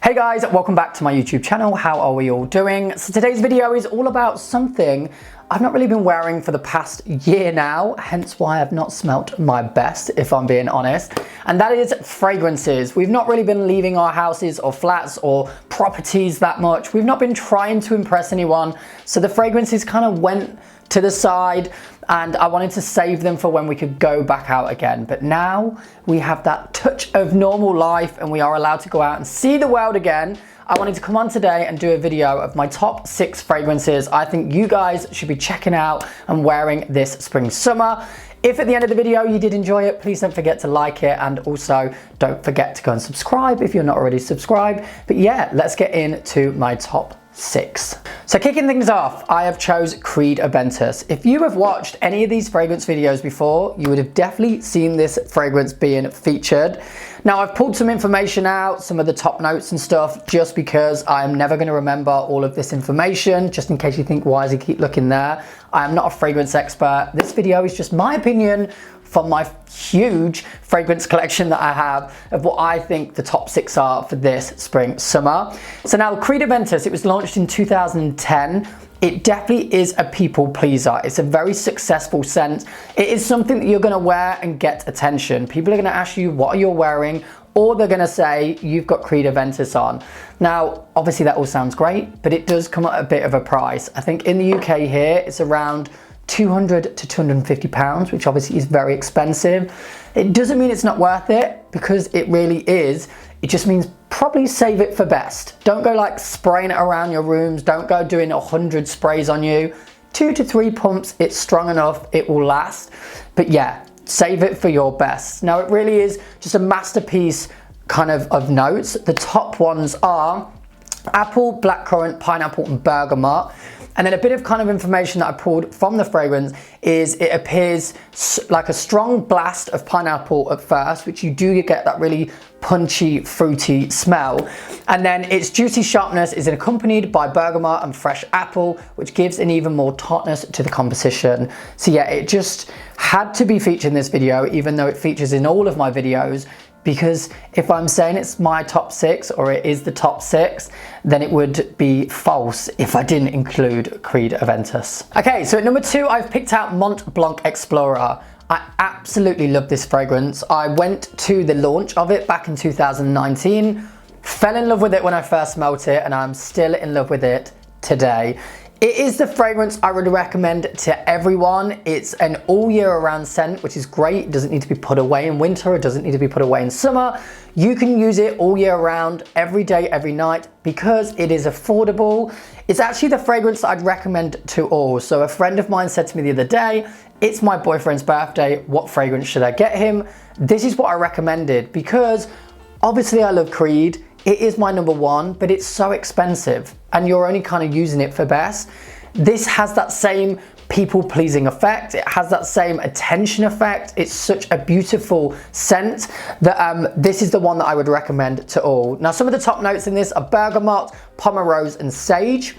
Hey guys, welcome back to my YouTube channel. How are we all doing? So today's video is all about something I've not really been wearing for the past year now, hence why I've not smelt my best, if I'm being honest. And that is fragrances. We've not really been leaving our houses or flats or properties that much. We've not been trying to impress anyone. So the fragrances kind of went to the side and I wanted to save them for when we could go back out again. But now we have that touch of normal life and we are allowed to go out and see the world again. I wanted to come on today and do a video of my top 6 fragrances I think you guys should be checking out and wearing this spring summer. If at the end of the video you did enjoy it, please don't forget to like it, and also don't forget to go and subscribe if you're not already subscribed. But yeah, let's get into my top 6. So kicking things off, I have chose Creed Aventus. If you have watched any of these fragrance videos before, you would have definitely seen this fragrance being featured. Now I've pulled some information out, some of the top notes and stuff, just because I'm never going to remember all of this information, just in case you think, why does he keep looking there? I am not a fragrance expert. This video is just my opinion from my huge fragrance collection that I have of what I think the top 6 are for this spring summer. So now Creed Aventus, it was launched in 2010. It definitely is a people pleaser. It's a very successful scent. It is something that you're gonna wear and get attention. People are gonna ask you what are you wearing, or they're gonna say you've got Creed Aventus on. Now, obviously that all sounds great, but it does come at a bit of a price. I think in the UK here, it's around 200 to 250 pounds, which obviously is very expensive. It doesn't mean it's not worth it, because it really is. It just means probably save it for best. Don't go like spraying it around your rooms. Don't go doing 100 sprays on you. 2 to 3 pumps, it's strong enough, it will last. But yeah, save it for your best. Now it really is just a masterpiece kind of notes. The top ones are apple, blackcurrant, pineapple and bergamot. And then a bit of kind of information that I pulled from the fragrance is it appears like a strong blast of pineapple at first, which you do get that really punchy, fruity smell. And then its juicy sharpness is accompanied by bergamot and fresh apple, which gives an even more tartness to the composition. So yeah, it just had to be featured in this video, even though it features in all of my videos. Because if I'm saying it's my top 6 or it is the top 6, then it would be false if I didn't include Creed Aventus. Okay, so at number 2, I've picked out Montblanc Explorer. I absolutely love this fragrance. I went to the launch of it back in 2019, fell in love with it when I first smelt it, and I'm still in love with it today. It is the fragrance I would recommend to everyone. It's an all year round scent, which is great. It doesn't need to be put away in winter. It doesn't need to be put away in summer. You can use it all year round, every day, every night, because it is affordable. It's actually the fragrance that I'd recommend to all. So a friend of mine said to me the other day, it's my boyfriend's birthday, what fragrance should I get him? This is what I recommended, because obviously I love Creed. It is my number 1, but it's so expensive and you're only kind of using it for best. This has that same people-pleasing effect. It has that same attention effect. It's such a beautiful scent that this is the one that I would recommend to all. Now, some of the top notes in this are bergamot, pomerose and sage.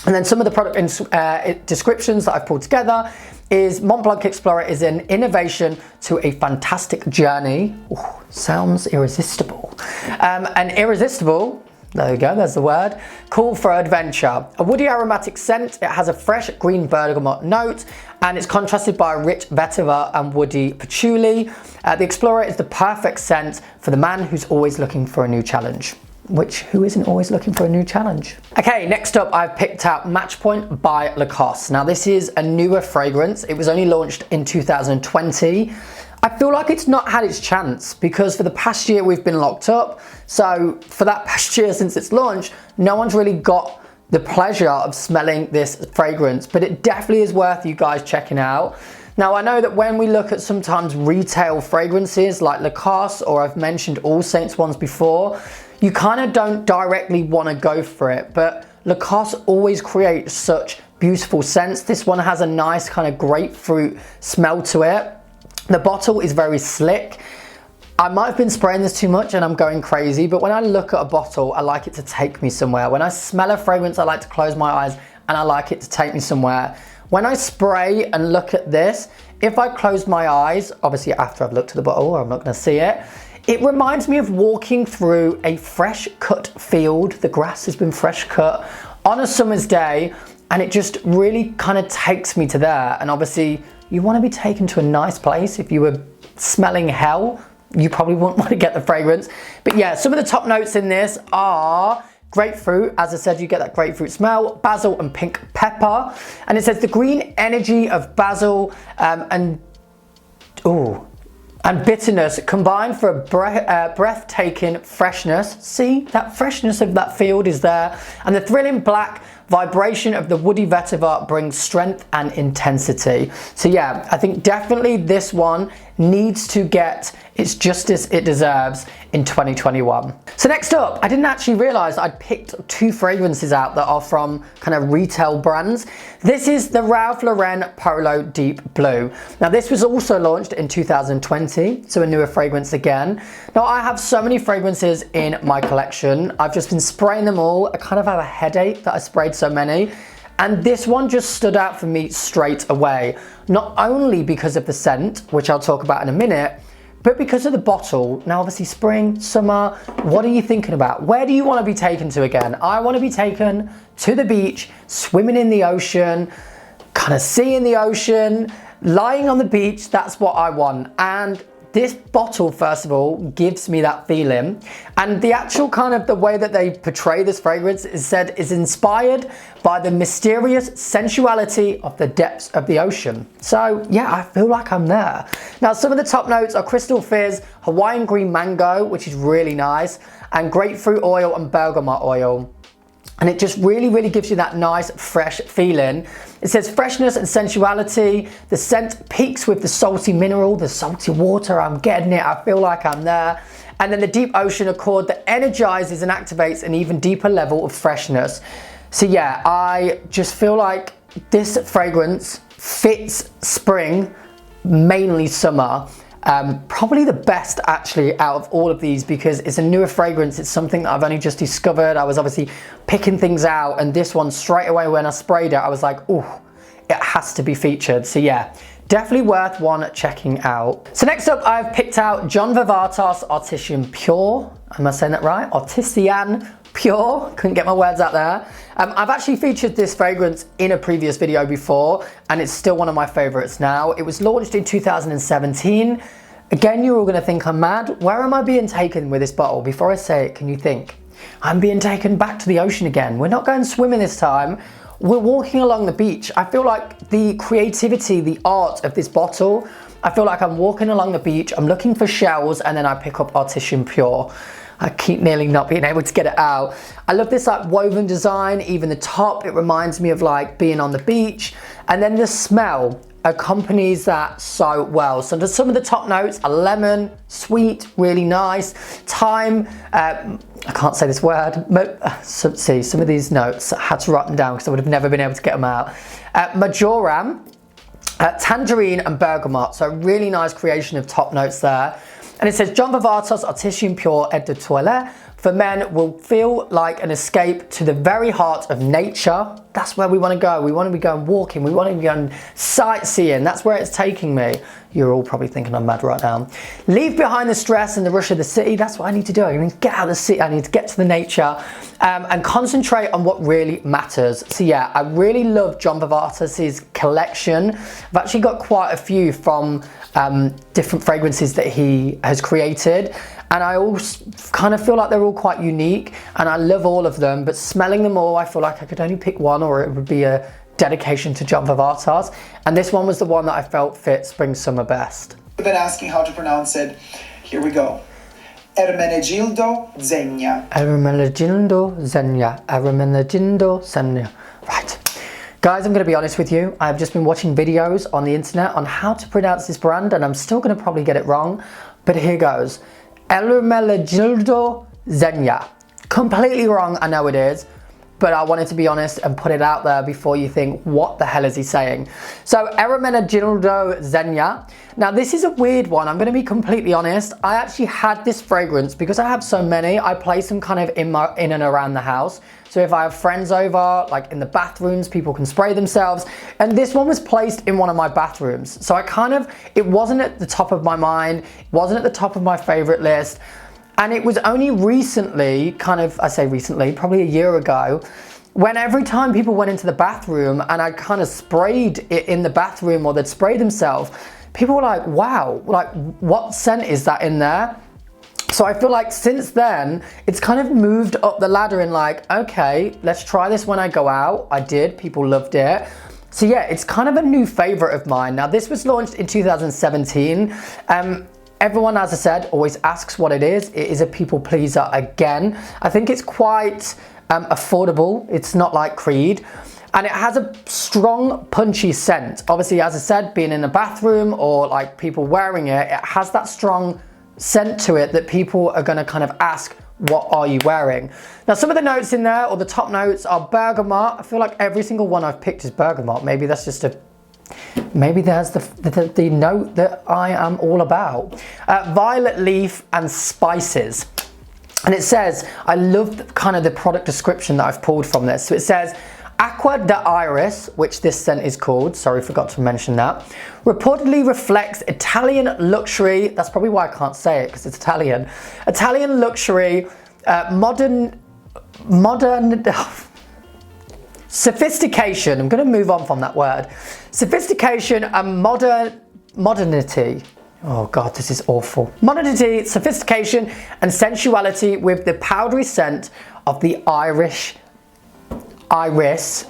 And then some of the product descriptions that I've pulled together is Montblanc Explorer is an innovation to a fantastic journey. Ooh, sounds irresistible. An irresistible, there you go, there's the word, call for adventure. A woody aromatic scent. It has a fresh green bergamot note and it's contrasted by a rich vetiver and woody patchouli. The Explorer is the perfect scent for the man who's always looking for a new challenge. Who isn't always looking for a new challenge? Okay, next up I've picked out Match Point by Lacoste. Now this is a newer fragrance. It was only launched in 2020. I feel like it's not had its chance because for the past year we've been locked up. So for that past year since its launch, no one's really got the pleasure of smelling this fragrance, but it definitely is worth you guys checking out. Now I know that when we look at sometimes retail fragrances like Lacoste, or I've mentioned All Saints ones before, you kind of don't directly want to go for it, but Lacoste always creates such beautiful scents. This one has a nice kind of grapefruit smell to it. The bottle is very slick. I might have been spraying this too much and I'm going crazy, but when I look at a bottle, I like it to take me somewhere. When I smell a fragrance, I like to close my eyes and I like it to take me somewhere. When I spray and look at this, if I close my eyes, obviously after I've looked at the bottle, I'm not going to see it, It reminds me of walking through a fresh cut field. The grass has been fresh cut on a summer's day, and it just really kind of takes me to there. And obviously you want to be taken to a nice place. If you were smelling hell, you probably wouldn't want to get the fragrance. But yeah, some of the top notes in this are grapefruit. As I said, you get that grapefruit smell, basil and pink pepper. And it says the green energy of basil and bitterness combined for a breathtaking freshness. See, that freshness of that field is there. And the thrilling black vibration of the woody vetiver brings strength and intensity. So yeah, I think definitely this one needs to get its justice it deserves in 2021. So next up, I didn't actually realize I'd picked two fragrances out that are from kind of retail brands. This is the Ralph Lauren Polo Deep Blue. Now this was also launched in 2020, so a newer fragrance again. Now I have so many fragrances in my collection. I've just been spraying them all. I kind of have a headache that I sprayed so many. And this one just stood out for me straight away. Not only because of the scent, which I'll talk about in a minute, but because of the bottle. Now obviously spring, summer, what are you thinking about? Where do you want to be taken to again? I want to be taken to the beach, swimming in the ocean, kind of seeing the ocean, lying on the beach. That's what I want. And this bottle, first of all, gives me that feeling. And the actual kind of the way that they portray this fragrance is said is inspired by the mysterious sensuality of the depths of the ocean. So yeah, I feel like I'm there. Now, some of the top notes are Crystal Fizz, Hawaiian Green Mango, which is really nice, and grapefruit oil and bergamot oil. And it just really gives you that nice, fresh feeling. It says freshness and sensuality. The scent peaks with the salty mineral, the salty water. I'm getting it. I feel like I'm there. And then the deep ocean accord that energizes and activates an even deeper level of freshness. So yeah, I just feel like this fragrance fits spring, mainly summer. Probably the best actually out of all of these because it's a newer fragrance. It's something that I've only just discovered. I was obviously picking things out, and this one straight away when I sprayed it, I was like, oh, it has to be featured. So yeah, definitely worth one checking out. So next up, I've picked out John Varvatos Artisan Pure. Am I saying that right? Artisan Pure. Couldn't get my words out there. I've actually featured this fragrance in a previous video before, and it's still one of my favorites now. It was launched in 2017. Again, you're all gonna think I'm mad. Where am I being taken with this bottle? Before I say it, can you think? I'm being taken back to the ocean again. We're not going swimming this time. We're walking along the beach. I feel like the creativity, the art of this bottle, I feel like I'm walking along the beach, I'm looking for shells, and then I pick up Artisan Pure. I keep nearly not being able to get it out. I love this like woven design, even the top, it reminds me of like being on the beach. And then the smell accompanies that so well. So some of the top notes are lemon, sweet, really nice, thyme, I can't say this word, see some of these notes I had to write them down because I would have never been able to get them out. Majoram, tangerine and bergamot, so really nice creation of top notes there. And it says, John Varvatos Artisan Pure Eau de Toilette for men will feel like an escape to the very heart of nature. That's where we want to go. We want to be going walking. We want to be going sightseeing. That's where it's taking me. You're all probably thinking I'm mad right now. Leave behind the stress and the rush of the city. That's what I need to do. I need to get out of the city. I need to get to the nature and concentrate on what really matters. So yeah, I really love John Varvatos' collection. I've actually got quite a few from different fragrances that he has created, and I also kind of feel like they're all quite unique, and I love all of them, but smelling them all, I feel like I could only pick one, or it would be a dedication to John Varvatos, and this one was the one that I felt fit spring summer best. I've been asking how to pronounce it. Here we go. Ermenegildo Zegna. Ermenegildo Zegna. Ermenegildo Zegna. Right. Guys, I'm going to be honest with you. I've just been watching videos on the internet on how to pronounce this brand, and I'm still going to probably get it wrong, but here goes. Ermenegildo Zegna. Completely wrong, I know it is, but I wanted to be honest and put it out there before you think, what the hell is he saying? So Ermenegildo Zegna. Now this is a weird one, I'm gonna be completely honest. I actually had this fragrance because I have so many, I place them kind of in and around the house. So if I have friends over, like in the bathrooms, people can spray themselves. And this one was placed in one of my bathrooms. So it wasn't at the top of my mind, it wasn't at the top of my favorite list. And it was only recently, I say recently, probably a year ago, when every time people went into the bathroom and I kind of sprayed it in the bathroom or they'd spray themselves, people were like, wow, like what scent is that in there? So I feel like since then, it's kind of moved up the ladder in like, okay, let's try this when I go out. I did, people loved it. So yeah, it's kind of a new favorite of mine. Now this was launched in 2017. Everyone, as I said, always asks what it is. It is a people pleaser again. I think it's quite affordable. It's not like Creed. And it has a strong, punchy scent. Obviously, as I said, being in a bathroom or like people wearing it, it has that strong scent to it that people are gonna kind of ask, what are you wearing? Now, some of the notes in there, or the top notes, are bergamot. I feel like every single one I've picked is bergamot. Maybe that's just maybe there's the note that I am all about. Violet leaf and spices. And it says, I love kind of the product description that I've pulled from this. So it says, Aqua de Iris, which this scent is called, sorry, forgot to mention that, reportedly reflects Italian luxury, that's probably why I can't say it, because it's Italian, Italian luxury, modern, sophistication, I'm going to move on from that word, sophistication and modernity. Oh God, this is awful. Modernity, sophistication and sensuality with the powdery scent of the iris,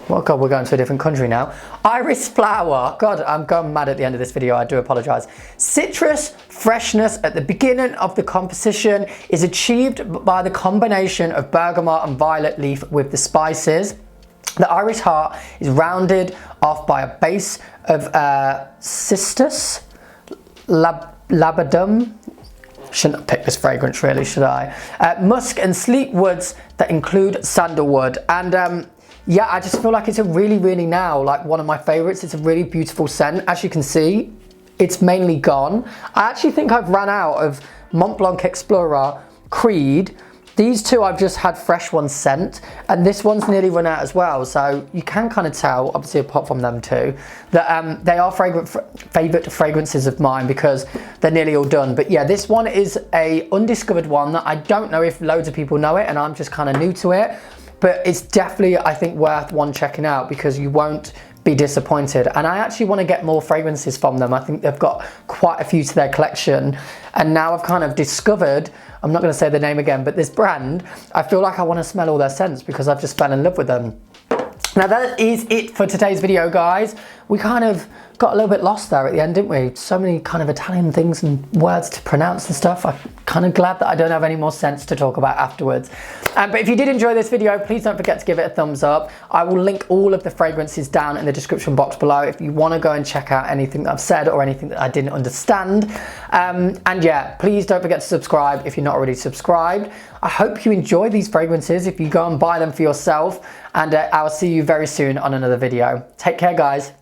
oh God, we're going to a different country now. Iris flower. God, I'm going mad at the end of this video, I do apologize. Citrus freshness at the beginning of the composition is achieved by the combination of bergamot and violet leaf with the spices. The iris heart is rounded off by a base of cistus labadum. Shouldn't have picked this fragrance really, should I? Musk and sleek woods that include sandalwood. And yeah, I just feel like it's a really now like one of my favorites. It's a really beautiful scent. As you can see, it's mainly gone. I actually think I've run out of Montblanc Explorer, Creed. These two I've just had fresh ones sent, and this one's nearly run out as well. So you can kind of tell, obviously apart from them two, that they are favorite fragrances of mine because they're nearly all done. But yeah, this one is a undiscovered one that I don't know if loads of people know it, and I'm just kind of new to it. But it's definitely, I think, worth one checking out because you won't be disappointed. And I actually want to get more fragrances from them. I think they've got quite a few to their collection. And now I've kind of discovered, I'm not going to say the name again, but this brand, I feel like I want to smell all their scents because I've just fell in love with them. Now that is it for today's video, guys. We kind of got a little bit lost there at the end, didn't we? So many kind of Italian things and words to pronounce and stuff. I'm kind of glad that I don't have any more scents to talk about afterwards. But if you did enjoy this video, please don't forget to give it a thumbs up. I will link all of the fragrances down in the description box below if you want to go and check out anything that I've said or anything that I didn't understand. And yeah, please don't forget to subscribe if you're not already subscribed. I hope you enjoy these fragrances if you go and buy them for yourself. And I will see you very soon on another video. Take care, guys.